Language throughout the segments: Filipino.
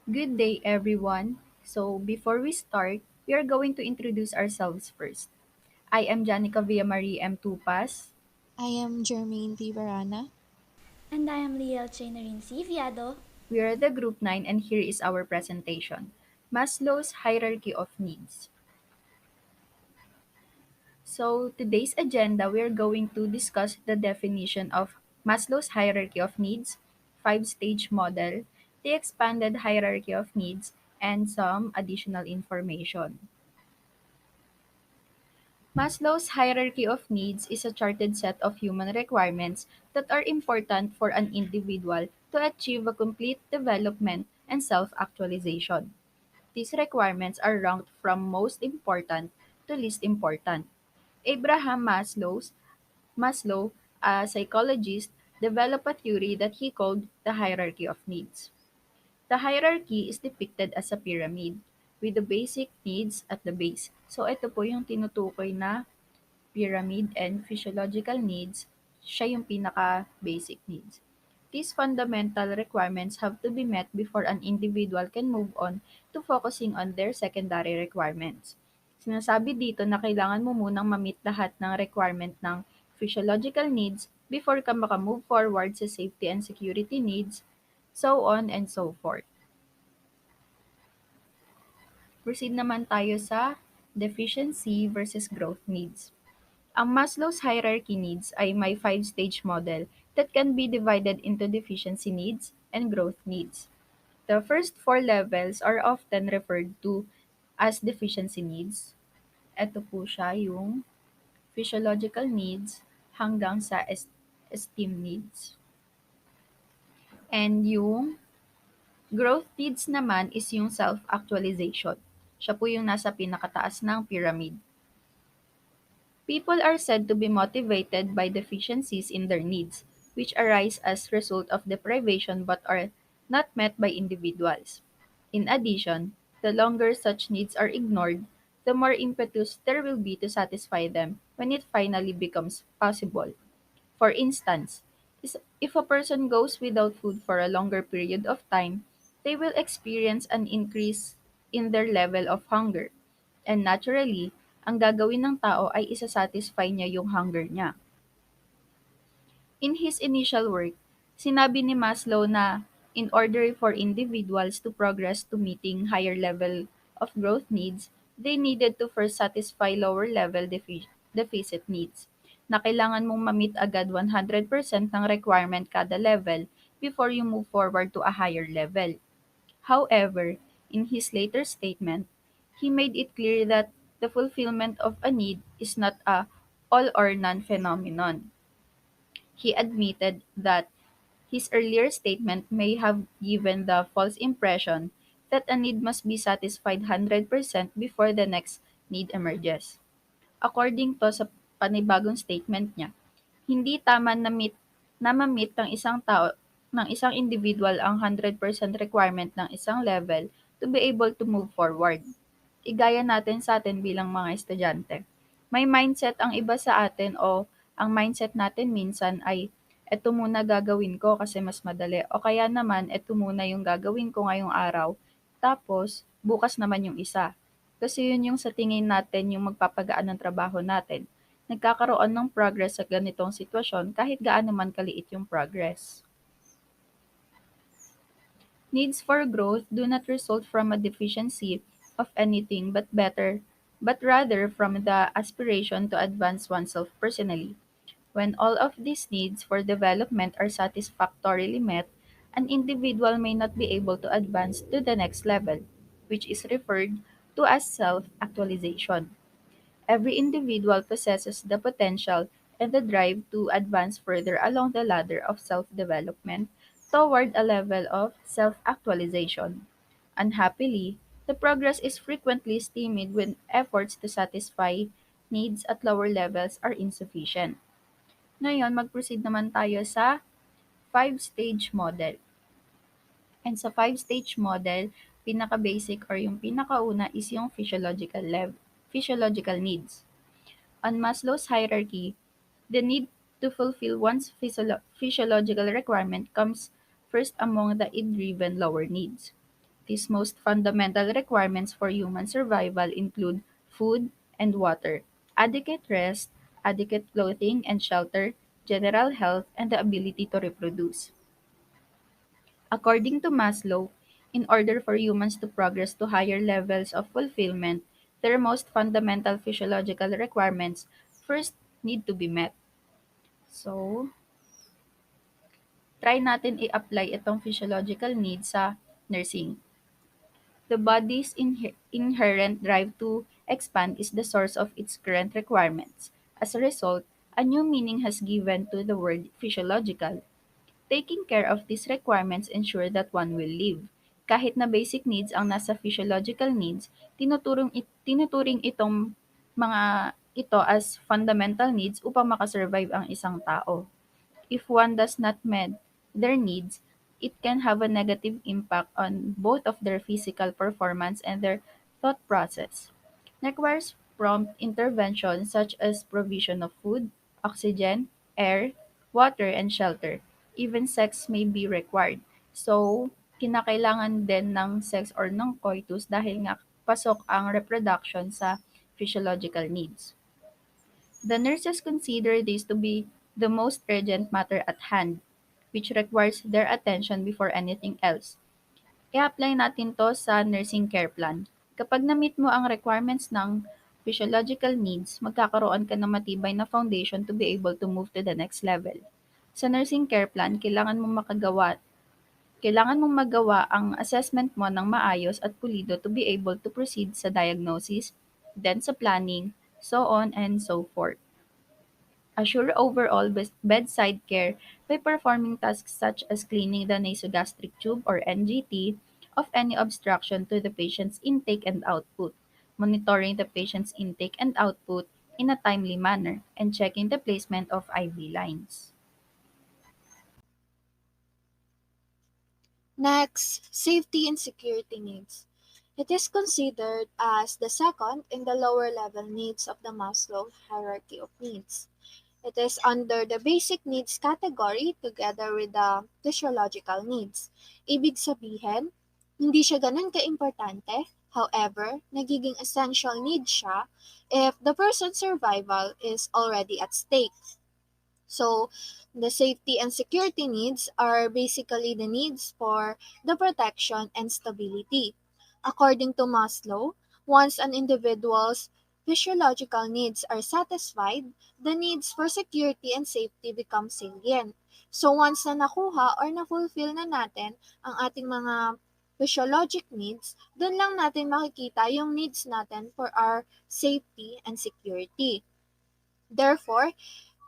Good day, everyone. So, before we start, we are going to introduce ourselves first. I am Janica Villamarie M. Tupas. I am Jermaine P. Verana. And I am Liel Chainarinsi, Viado. We are the Group 9, and here is our presentation Maslow's Hierarchy of Needs. So, today's agenda, we are going to discuss the definition of Maslow's Hierarchy of Needs, five-stage model, the expanded hierarchy of needs, and some additional information. Maslow's hierarchy of needs is a charted set of human requirements that are important for an individual to achieve a complete development and self-actualization. These requirements are ranked from most important to least important. Abraham Maslow, a psychologist, developed a theory that he called the hierarchy of needs. The hierarchy is depicted as a pyramid with the basic needs at the base. So ito po yung tinutukoy na pyramid and physiological needs, siya yung pinaka-basic needs. These fundamental requirements have to be met before an individual can move on to focusing on their secondary requirements. Sinasabi dito na kailangan mo munang ma-meet lahat ng requirement ng physiological needs before ka maka-move forward sa safety and security needs, so on and so forth. Proceed naman tayo sa deficiency versus growth needs. Ang Maslow's hierarchy needs ay may five-stage model that can be divided into deficiency needs and growth needs. The first four levels are often referred to as deficiency needs. Ito po siya yung physiological needs hanggang sa esteem needs. And yung growth needs naman is yung self-actualization. Siya po yung nasa pinakataas ng pyramid. People are said to be motivated by deficiencies in their needs, which arise as result of deprivation but are not met by individuals. In addition, the longer such needs are ignored, the more impetus there will be to satisfy them when it finally becomes possible. For instance, if a person goes without food for a longer period of time, they will experience an increase in their level of hunger. And naturally, ang gagawin ng tao ay isa-satisfy niya yung hunger niya. In his initial work, sinabi ni Maslow na in order for individuals to progress to meeting higher level of growth needs, they needed to first satisfy lower level deficit needs, na kailangan mong ma-meet agad 100% ng requirement kada level before you move forward to a higher level. However, in his later statement, he made it clear that the fulfillment of a need is not a all or none phenomenon. He admitted that his earlier statement may have given the false impression that a need must be satisfied 100% before the next need emerges. According to sa panibagong statement niya, hindi tama na ma-meet ng isang tao ng isang individual ang 100% requirement ng isang level to be able to move forward. Igaya natin sa atin bilang mga estudyante. May mindset ang iba sa atin o ang mindset natin minsan ay eto muna gagawin ko kasi mas madali o kaya naman eto muna yung gagawin ko ngayong araw tapos bukas naman yung isa. Kasi yun yung sa tingin natin yung magpapagaan ng trabaho natin. Nagkakaroon ng progress sa ganitong sitwasyon kahit gaano man kaliit yung progress. Needs for growth do not result from a deficiency of anything but rather from the aspiration to advance oneself personally. When all of these needs for development are satisfactorily met, an individual may not be able to advance to the next level, which is referred to as self-actualization. Every individual possesses the potential and the drive to advance further along the ladder of self-development toward a level of self-actualization. Unhappily, the progress is frequently stymied when efforts to satisfy needs at lower levels are insufficient. Ngayon, mag-proceed naman tayo sa five-stage model. And sa five-stage model, pinaka-basic or yung pinakauna is yung physiological needs. On Maslow's hierarchy, the need to fulfill one's physiological requirement comes first among the id-driven lower needs. These most fundamental requirements for human survival include food and water, adequate rest, adequate clothing and shelter, general health, and the ability to reproduce. According to Maslow, in order for humans to progress to higher levels of fulfillment, their most fundamental physiological requirements first need to be met. So, try natin i-apply itong physiological needs sa nursing. The body's inherent drive to expand is the source of its current requirements. As a result, a new meaning has given to the word physiological. Taking care of these requirements ensure that one will live. Kahit na basic needs ang nasa physiological needs, tinuturing itong mga ito as fundamental needs upang makasurvive ang isang tao. If one does not meet their needs, it can have a negative impact on both of their physical performance and their thought process. Requires prompt intervention such as provision of food, oxygen, air, water, and shelter. Even sex may be required. So, kinakailangan din ng sex or ng coitus dahil nga pasok ang reproduction sa physiological needs. The nurses consider this to be the most urgent matter at hand, which requires their attention before anything else. I-apply natin to sa nursing care plan. Kapag na-meet mo ang requirements ng physiological needs, magkakaroon ka ng matibay na foundation to be able to move to the next level. Sa nursing care plan, kailangan mong magawa ang assessment mo ng maayos at pulido to be able to proceed sa diagnosis, then sa planning, so on and so forth. Assure overall bedside care by performing tasks such as cleaning the nasogastric tube or NGT of any obstruction to the patient's intake and output, monitoring the patient's intake and output in a timely manner, and checking the placement of IV lines. Next, safety and security needs. It is considered as the second in the lower level needs of the Maslow hierarchy of needs. It is under the basic needs category together with the physiological needs. Ibig sabihin, hindi siya ganun ka-importante. However, nagiging essential need siya if the person's survival is already at stake. So, the safety and security needs are basically the needs for the protection and stability. According to Maslow, once an individual's physiological needs are satisfied, the needs for security and safety become salient. So once na nakuha or na-fulfill na natin ang ating mga physiologic needs, doon lang natin makikita yung needs natin for our safety and security. Therefore,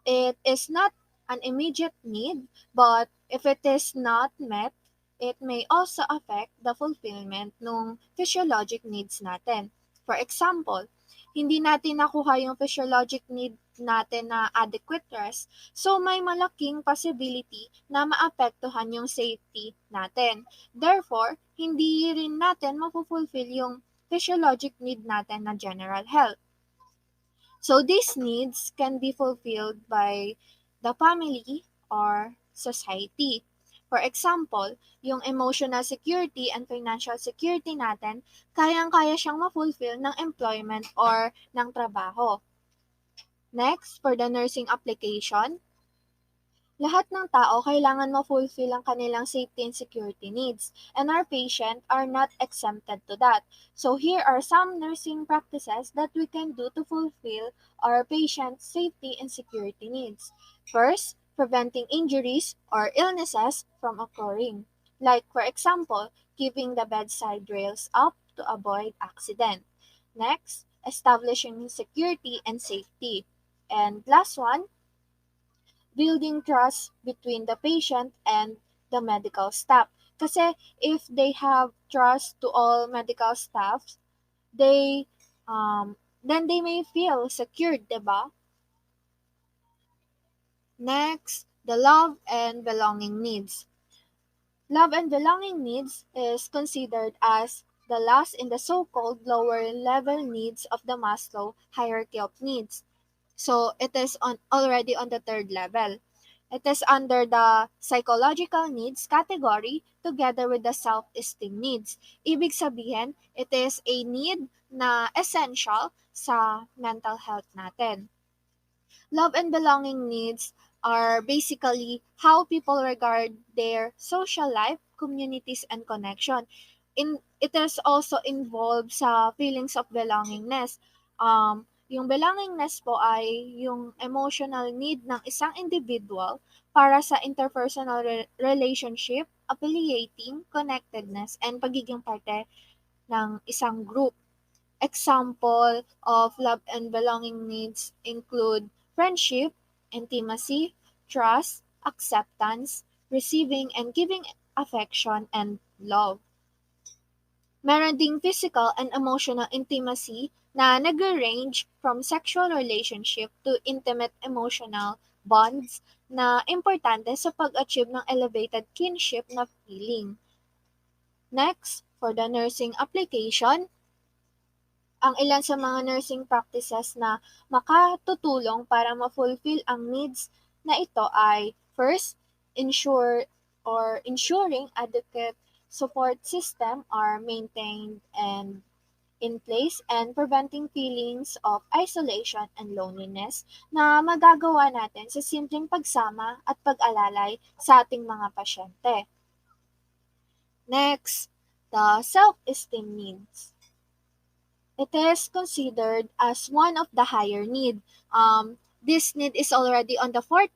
it is not an immediate need, but if it is not met, it may also affect the fulfillment ng physiologic needs natin. For example, hindi natin nakuha yung physiologic need natin na adequate rest, so may malaking possibility na maapektuhan yung safety natin. Therefore, hindi rin natin mapufulfill yung physiologic need natin na general health. So these needs can be fulfilled by the family or society. For example, yung emotional security and financial security natin, kayang-kaya siyang ma-fulfill ng employment or ng trabaho. Next, for the nursing application, lahat ng tao kailangan ma-fulfill ang kanilang safety and security needs, and our patient are not exempted to that. So here are some nursing practices that we can do to fulfill our patient's safety and security needs. First, preventing injuries or illnesses from occurring. Like for example, keeping the bedside rails up to avoid accident. Next, establishing security and safety. And last one, building trust between the patient and the medical staff. Kasi if they have trust to all medical staffs, they then they may feel secured, 'di ba? Next, the love and belonging needs. Love and belonging needs is considered as the last in the so-called lower level needs of the Maslow hierarchy of needs. So it is already on the third level. It is under the psychological needs category together with the self-esteem needs. Ibig sabihin, it is a need na essential sa mental health natin. Love and belonging needs are basically how people regard their social life, communities, and connection. It is also involved sa feelings of belongingness. Yung belongingness po ay yung emotional need ng isang individual para sa interpersonal relationship, affiliating, connectedness, and pagiging parte ng isang group. Example of love and belonging needs include friendship, intimacy, trust, acceptance, receiving and giving affection, and love. Meron ding physical and emotional intimacy na nag-range from sexual relationship to intimate emotional bonds na importante sa pag-achieve ng elevated kinship na feeling. Next, for the nursing application, ang ilan sa mga nursing practices na makatutulong para ma-fulfill ang needs na ito ay first, ensuring adequate support system are maintained and in place and preventing feelings of isolation and loneliness na magagawa natin sa simpleng pagsama at pag-alalay sa ating mga pasyente. Next, the self-esteem needs. It is considered as one of the higher need. This need is already on the fourth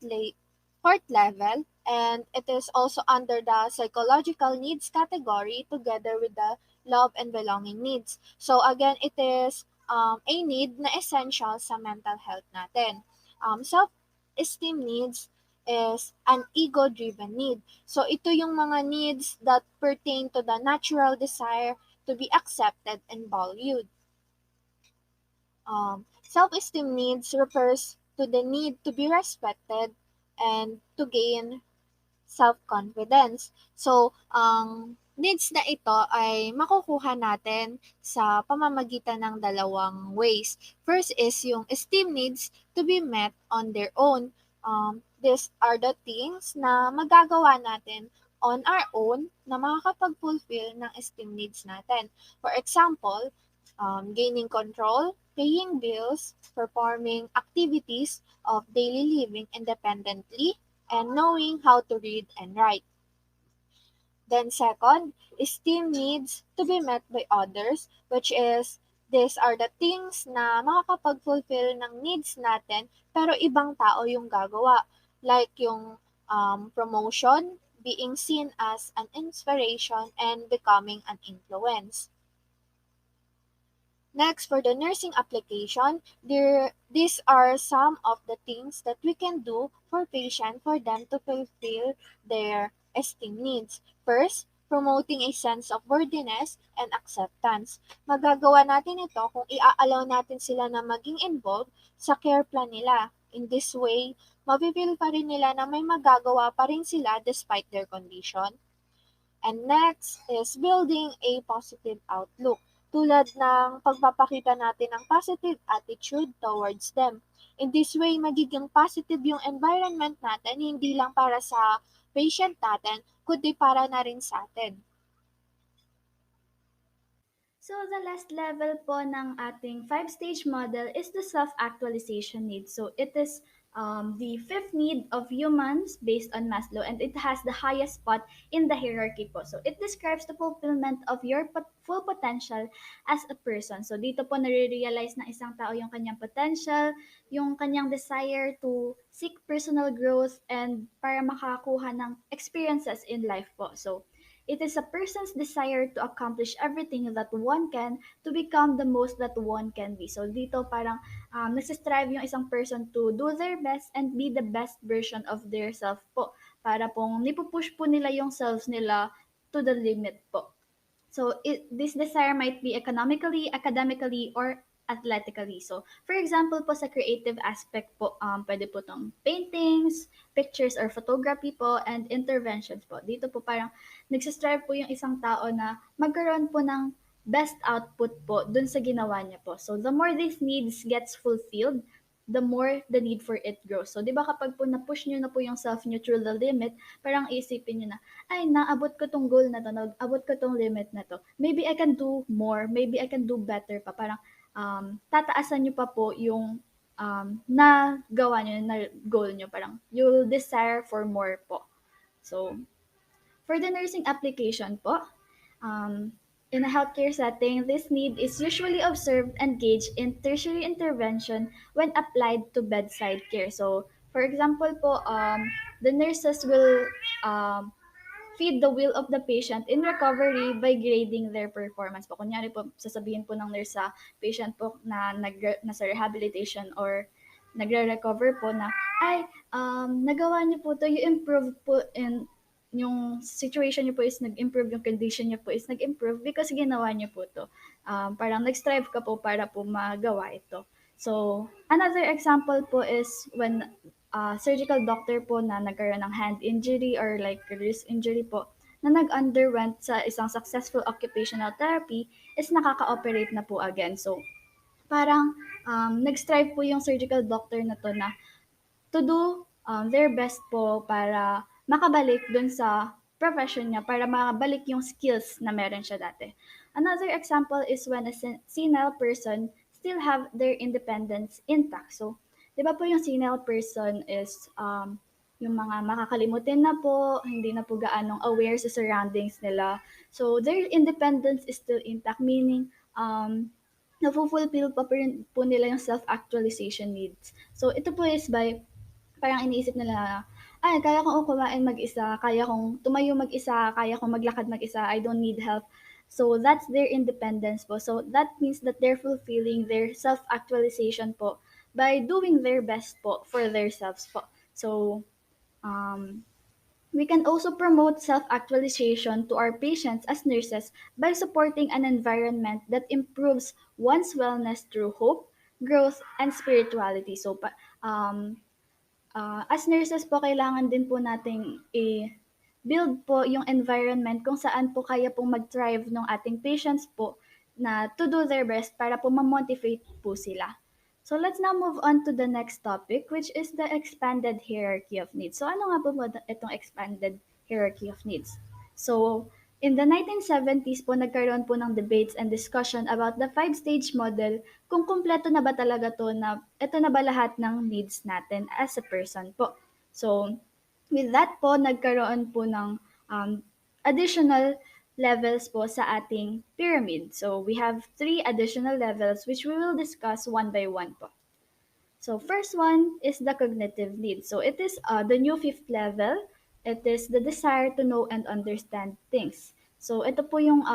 level, and it is also under the psychological needs category together with the love and belonging needs. So again, it is a need na essential sa mental health natin. Self-esteem needs is an ego-driven need. So ito yung mga needs that pertain to the natural desire to be accepted and valued. Self-esteem needs refers to the need to be respected and to gain self-confidence. So, ang needs na ito ay makukuha natin sa pamamagitan ng dalawang ways. First is yung esteem needs to be met on their own. These are the things na magagawa natin on our own na makakapag-fulfill ng esteem needs natin. For example, gaining control, paying bills, performing activities of daily living independently, and knowing how to read and write. Then second, esteem needs to be met by others, which is these are the things na makakapag-fulfill ng needs natin pero ibang tao yung gagawa. Like yung promotion, being seen as an inspiration, and becoming an influence. Next, for the nursing application, these are some of the things that we can do for patient for them to fulfill their esteem needs. First, promoting a sense of worthiness and acceptance. Magagawa natin ito kung i-allow natin sila na maging involved sa care plan nila. In this way, mapipil pa rin nila na may magagawa pa rin sila despite their condition. And next is building a positive outlook, tulad ng pagpapakita natin ng positive attitude towards them. In this way, magiging positive yung environment natin, hindi lang para sa patient natin, kundi para na rin sa atin. So, the last level po ng ating five-stage model is the self-actualization need. So, it is the fifth need of humans based on Maslow, and it has the highest spot in the hierarchy po. So, it describes the fulfillment of your full potential as a person. So, dito po nare-realize na isang tao yung kanyang potential, yung kanyang desire to seek personal growth, and para makakuha ng experiences in life po. So, it is a person's desire to accomplish everything that one can to become the most that one can be. So dito parang nagsistrive yung isang person to do their best and be the best version of their self po. Para pong nipupush po nila yung selves nila to the limit po. So this desire might be economically, academically, or athletically. So, for example po sa creative aspect po, pwede po tong paintings, pictures or photography po, and interventions po. Dito po parang nagsistrive po yung isang tao na magkaroon po ng best output po dun sa ginawa niya po. So, the more these needs gets fulfilled, the more the need for it grows. So, 'di ba kapag po na-push niyo na po yung self niyo through the limit, parang iisipin niyo na, "Ay, naabot ko 'tong goal na 'to, naabot ko 'tong limit na 'to. Maybe I can do more, maybe I can do better pa." Parang, tataasan niyo pa po yung, nagawa niyo na goal niyo, parang you'll desire for more po. So, for the nursing application po, um, in a healthcare setting, this need is usually observed and gauged in tertiary intervention when applied to bedside care. So, for example po, the nurses will um, feed the will of the patient in recovery by grading their performance po. Kunyari po, sasabihin po ng nurse sa patient po na nasa rehabilitation or nagre-recover po na, ay, nagawa niyo po to, you improve po in yung situation niyo po is nag-improve, yung condition niyo po is nag-improve because ginawa niyo po to. Parang nag-strive ka po para po magawa ito. So, another example po is when surgical doctor po na nagkaroon ng hand injury or like wrist injury po na nag-underwent sa isang successful occupational therapy is nakaka-operate na po again. So, parang nag-strive po yung surgical doctor na to na to do their best po para makabalik dun sa profession niya, para makabalik yung skills na meron siya dati. Another example is when a senile person still have their independence intact. So, di ba po yung senile person is yung mga makakalimutin na po, hindi na po gaanong aware sa surroundings nila. So, their independence is still intact, meaning na-fulfill pa po nila yung self-actualization needs. So, ito po is by parang iniisip nila na, "Ay, kaya kong kumain mag-isa, kaya kong tumayo mag-isa, kaya kong maglakad mag-isa, I don't need help." So, that's their independence po. So, that means that they're fulfilling their self-actualization po by doing their best po for themselves po. So, um, we can also promote self-actualization to our patients as nurses by supporting an environment that improves one's wellness through hope, growth, and spirituality. So, as nurses po kailangan din po nating i-build po yung environment kung saan po kaya pong mag-thrive ng ating patients po na to do their best para po ma-motivate po sila. So let's now move on to the next topic, which is the expanded hierarchy of needs. So ano nga po ba itong expanded hierarchy of needs? So in the 1970s po nagkaroon po ng debates and discussion about the five-stage model kung kumpleto na ba talaga 'to, na eto na ba lahat ng needs natin as a person po. So, with that po nagkaroon po ng, additional levels po sa ating pyramid. So, we have three additional levels which we will discuss one by one po. So, first one is the cognitive need. So, it is, the new fifth level. It is the desire to know and understand things. So, ito po yung,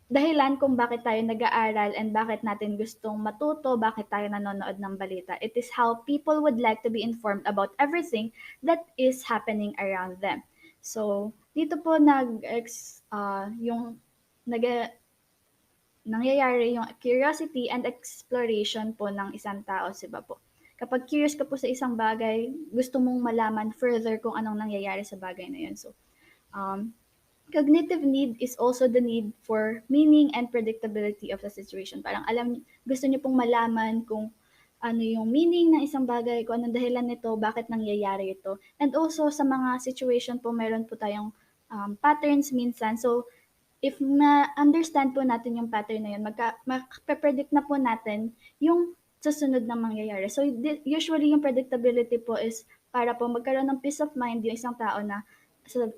dahilan kung bakit tayo nag-aaral and bakit natin gustong matuto, bakit tayo nanonood ng balita. It is how people would like to be informed about everything that is happening around them. So, dito po yung nag nangyayari yung curiosity and exploration po ng isang tao, 'di ba po? Kapag curious ka po sa isang bagay, gusto mong malaman further kung anong nangyayari sa bagay na yun. So, um, cognitive need is also the need for meaning and predictability of the situation. Parang gusto niyo pong malaman kung ano yung meaning ng isang bagay, kung anong dahilan nito, bakit nangyayari ito. And also sa mga situation po, meron po tayong patterns minsan. So, if ma-understand po natin yung pattern na yun, predict na po natin yung susunod na mangyayari. So, usually yung predictability po is para po magkaroon ng peace of mind yung isang tao na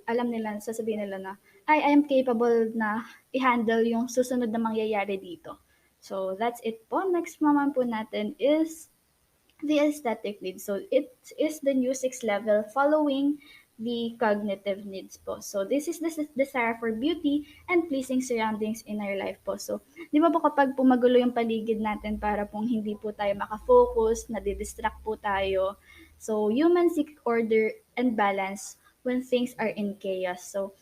alam nila, sasabihin nila na, I am capable na i-handle yung susunod na mangyayari dito. So, that's it po. Next naman po natin is the aesthetic needs. So, it is the new sixth level following the cognitive needs po. So, this is the desire for beauty and pleasing surroundings in our life po. So, di ba po kapag pumagulo yung paligid natin para pong hindi po tayo makafocus, nadidistract po tayo. So, humans seek order and balance when things are in chaos. So,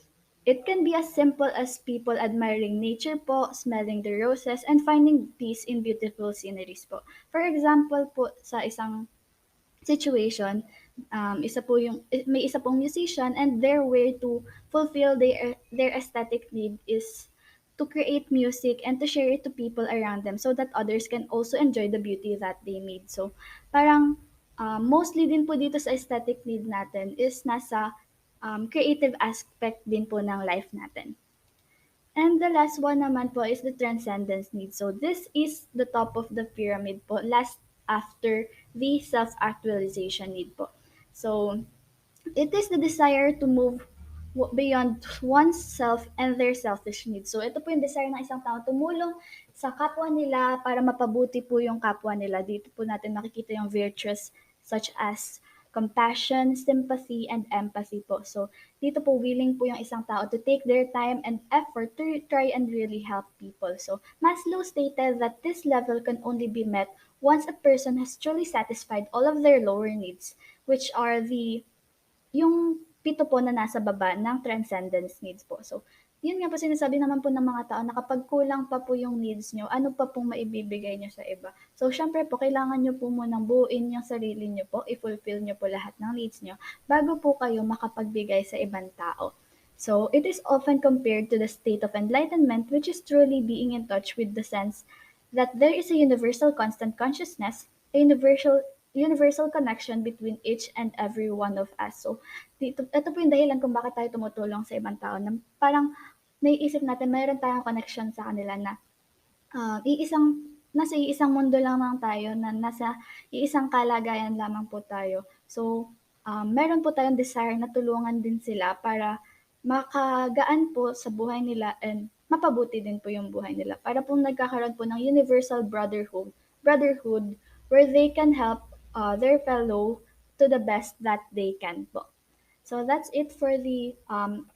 it can be as simple as people admiring nature po, smelling the roses, and finding peace in beautiful sceneries po. For example po, sa isang situation, may isa pong musician and their way to fulfill their aesthetic need is to create music and to share it to people around them so that others can also enjoy the beauty that they made. So, parang mostly din po dito sa aesthetic need natin is nasa creative aspect din po ng life natin. And the last one naman po is the transcendence need. So this is the top of the pyramid po, last after the self-actualization need po. So it is the desire to move beyond oneself and their selfish needs. So ito po yung desire ng isang tao tumulong sa kapwa nila para mapabuti po yung kapwa nila. Dito po natin makikita yung virtues such as compassion, sympathy, and empathy po. So dito po willing po yung isang tao to take their time and effort to try and really help people. So Maslow stated that this level can only be met once a person has truly satisfied all of their lower needs, which are yung pito po na nasa baba ng transcendence needs po. So, yun nga po sinasabi naman po ng mga tao na kapag kulang pa po yung needs nyo, ano pa pong maibibigay nyo sa iba. So, syempre po, kailangan nyo po munang buuin yung sarili nyo po, i-fulfill nyo po lahat ng needs nyo, bago po kayo makapagbigay sa ibang tao. So, it is often compared to the state of enlightenment, which is truly being in touch with the sense that there is a universal constant consciousness, a universal connection between each and every one of us. So, ito po yung dahilan kung bakit tayo tumutulong sa ibang tao na parang naiisip natin mayroon tayong connection sa kanila na nasa iisang mundo lang tayo na nasa iisang kalagayan lamang po tayo. So, meron po tayong desire na tulungan din sila para makagaan po sa buhay nila and mapabuti din po yung buhay nila. Para po nagkakaroon po ng universal brotherhood where they can help their fellow to the best that they can po. So that's it for the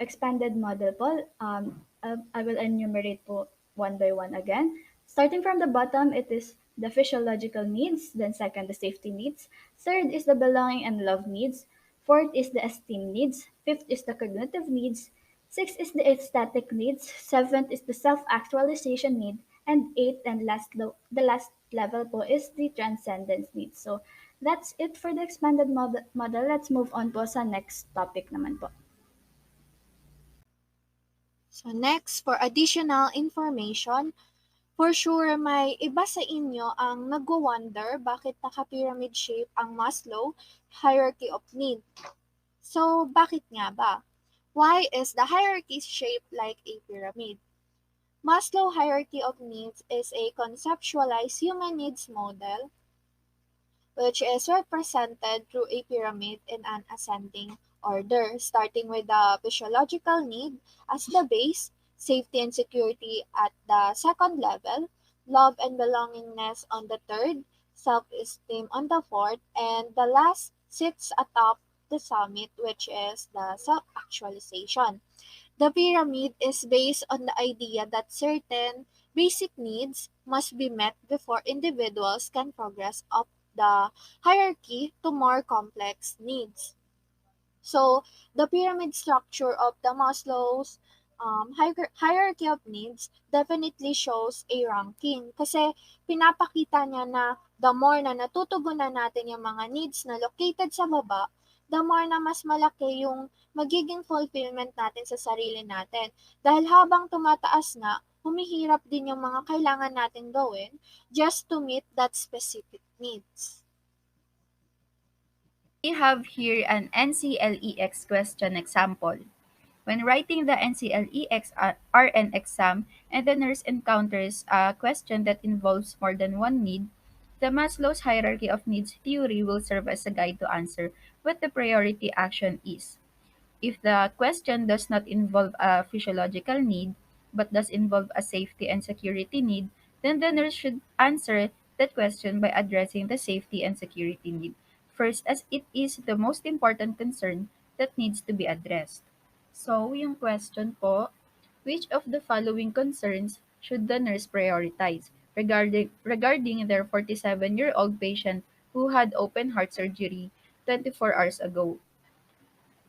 expanded model po. I will enumerate po one by one again. Starting from the bottom, it is the physiological needs, then second, the safety needs. Third is the belonging and love needs. Fourth is the esteem needs. Fifth is the cognitive needs. Sixth is the aesthetic needs. Seventh is the self-actualization need. And eighth and the last level po is the transcendence needs. So that's it for the expanded model. Let's move on po sa next topic naman po. So next, for additional information, for sure may iba sa inyo ang nagwo-wonder bakit naka-pyramid shape ang Maslow hierarchy of need. So bakit nga ba? Why is the hierarchy shaped like a pyramid? Maslow hierarchy of needs is a conceptualized human needs model which is represented through a pyramid in an ascending order, starting with the physiological need as the base, safety and security at the second level, love and belongingness on the third, self-esteem on the fourth, and the last sits atop the summit, which is the self-actualization. The pyramid is based on the idea that certain basic needs must be met before individuals can progress up the hierarchy to more complex needs. So, the pyramid structure of the Maslow's hierarchy of needs definitely shows a ranking kasi pinapakita niya na the more na natutugunan natin yung mga needs na located sa baba, the more na mas malaki yung magiging fulfillment natin sa sarili natin. Dahil habang tumataas nga, humihirap din yung mga kailangan natin gawin just to meet that specific needs. We have here an NCLEX question example. When writing the NCLEX RN exam and the nurse encounters a question that involves more than one need, the Maslow's hierarchy of needs theory will serve as a guide to answer what the priority action is. If the question does not involve a physiological need, but does involve a safety and security need, then the nurse should answer that question by addressing the safety and security need first, as it is the most important concern that needs to be addressed. So, yung question po, which of the following concerns should the nurse prioritize regarding their 47-year-old patient who had open heart surgery 24 hours ago?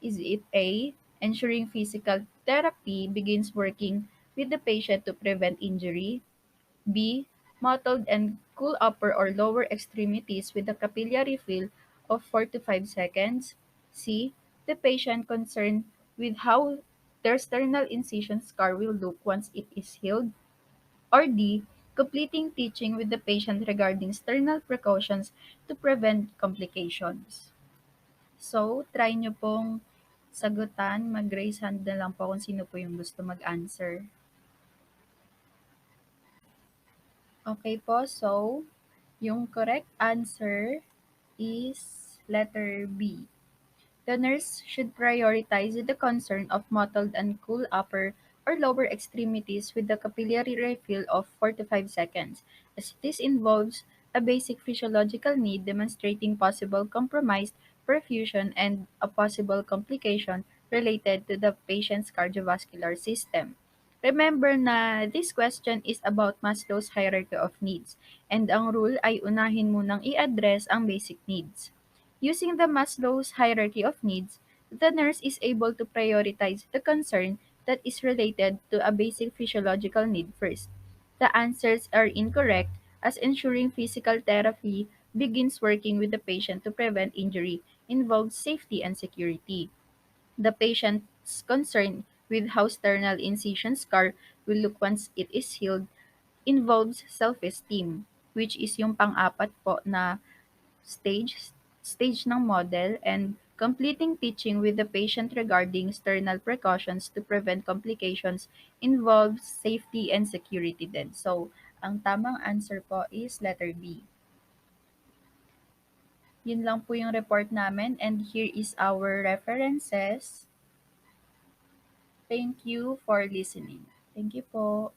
Is it A, ensuring physical therapy begins working with the patient to prevent injury? B, mottled and cool upper or lower extremities with a capillary fill of 4 to 5 seconds? C, the patient concerned with how their sternal incision scar will look once it is healed. Or D. Completing teaching with the patient regarding sternal precautions to prevent complications. So, try nyo pong sagutan. Mag-raise hand na lang po kung sino po yung gusto mag-answer. Okay po, so, yung correct answer is letter B. The nurse should prioritize the concern of mottled and cool upper or lower extremities with the capillary refill of 4 to 5 seconds, as this involves a basic physiological need demonstrating possible compromised perfusion and a possible complication related to the patient's cardiovascular system. Remember na this question is about Maslow's hierarchy of needs, and ang rule ay unahin munang i-address ang basic needs. Using the Maslow's hierarchy of needs, the nurse is able to prioritize the concern that is related to a basic physiological need first. The answers are incorrect, as ensuring physical therapy begins working with the patient to prevent injury involves safety and security. The patient's concern with how sternal incision scar will look once it is healed involves self-esteem, which is yung pang-apat po na stage stage ng model, and completing teaching with the patient regarding sternal precautions to prevent complications involves safety and security din. So, ang tamang answer po is letter B. Yun lang po yung report namin, and here is our references. Thank you for listening. Thank you po.